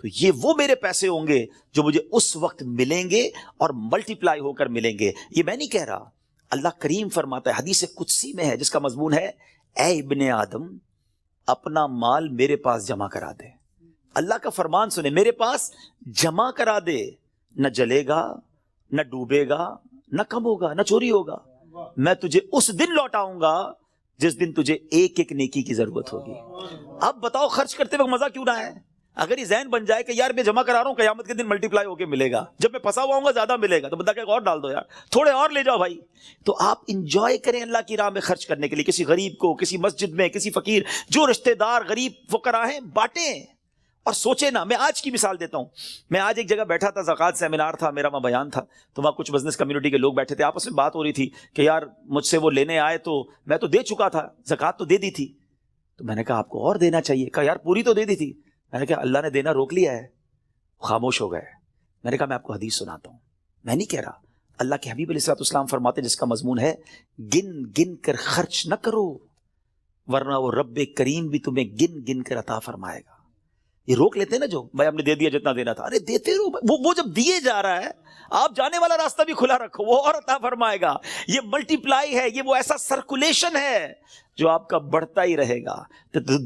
تو یہ وہ میرے پیسے ہوں گے جو مجھے اس وقت ملیں گے اور ملٹی پلائی ہو کر ملیں گے. یہ میں نہیں کہہ رہا، اللہ کریم فرماتا ہے، حدیث قدسی میں ہے جس کا مضمون ہے اے ابن آدم، اپنا مال میرے پاس جمع کرا دے. اللہ کا فرمان سنے, میرے پاس جمع کرا دے, نہ جلے گا, نہ ڈوبے گا, نہ کم ہوگا, نہ چوری ہوگا. میں تجھے اس دن لوٹاؤں گا جس دن تجھے ایک ایک نیکی کی ضرورت ہوگی. اب بتاؤ خرچ کرتے وقت مزہ کیوں نہ ہے؟ اگر یہ ذہن بن جائے کہ یار میں جمع کرا رہا ہوں, قیامت کے دن ملٹی پلائی ہو کے ملے گا, جب میں پھنسا ہوا ہوں گا زیادہ ملے گا, تو بندہ کہ اور ڈال دو یار, تھوڑے اور لے جاؤ بھائی. تو آپ انجوائے کریں اللہ کی راہ میں خرچ کرنے کے لیے, کسی غریب کو, کسی مسجد میں, کسی فقیر, جو رشتہ دار غریب فقراء ہیں بانٹیں. اور سوچے نا, میں آج کی مثال دیتا ہوں. میں آج ایک جگہ بیٹھا تھا, زکوٰۃ سیمینار تھا میرا, وہاں بیان تھا, تو وہاں کچھ بزنس کمیونٹی کے لوگ بیٹھے تھے, آپس میں بات ہو رہی تھی کہ یار مجھ سے وہ لینے آئے تو میں تو دے چکا تھا, زکوٰۃ تو دے دی تھی. تو میں نے کہا آپ کو اور دینا چاہیے. کہا یار پوری تو دے دی تھی. میں نے کہا اللہ نے دینا روک لیا ہے. خاموش ہو گئے. میں نے کہا میں آپ کو حدیث سناتا ہوں, میں نہیں کہہ رہا, اللہ کے حبیب علیہ الصلوۃ والسلام فرماتے جس کا مضمون ہے گن گن کر خرچ نہ کرو ورنہ وہ رب کریم بھی تمہیں گن گن کر عطا فرمائے گا. یہ روک لیتے ہیں نا جو بھائی ہم نے دے دیا جتنا دینا تھا, ارے دیتے رہو. وہ جب دیے جا رہا ہے, آپ جانے والا راستہ بھی کھلا رکھو, وہ اور عطا فرمائے گا. یہ ملٹی پلائی ہے, یہ وہ ایسا سرکولیشن ہے جو آپ کا بڑھتا ہی رہے گا.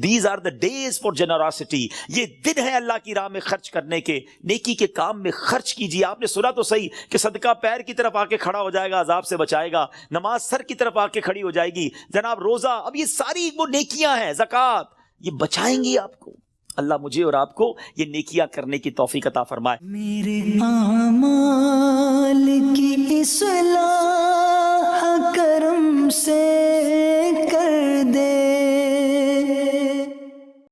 These are the days for generosity. یہ دن ہے اللہ کی راہ میں خرچ کرنے کے, نیکی کے کام میں خرچ کیجیے. آپ نے سنا تو صحیح کہ صدقہ پیر کی طرف آ کے کھڑا ہو جائے گا, عذاب سے بچائے گا. نماز سر کی طرف آ کے کھڑی ہو جائے گی. جناب روزہ, اب یہ ساری وہ نیکیاں ہیں, زکوٰۃ, یہ بچائیں گی آپ کو. اللہ مجھے اور آپ کو یہ نیکیاں کرنے کی توفیق عطا فرمائے. میرے اعمال کی اس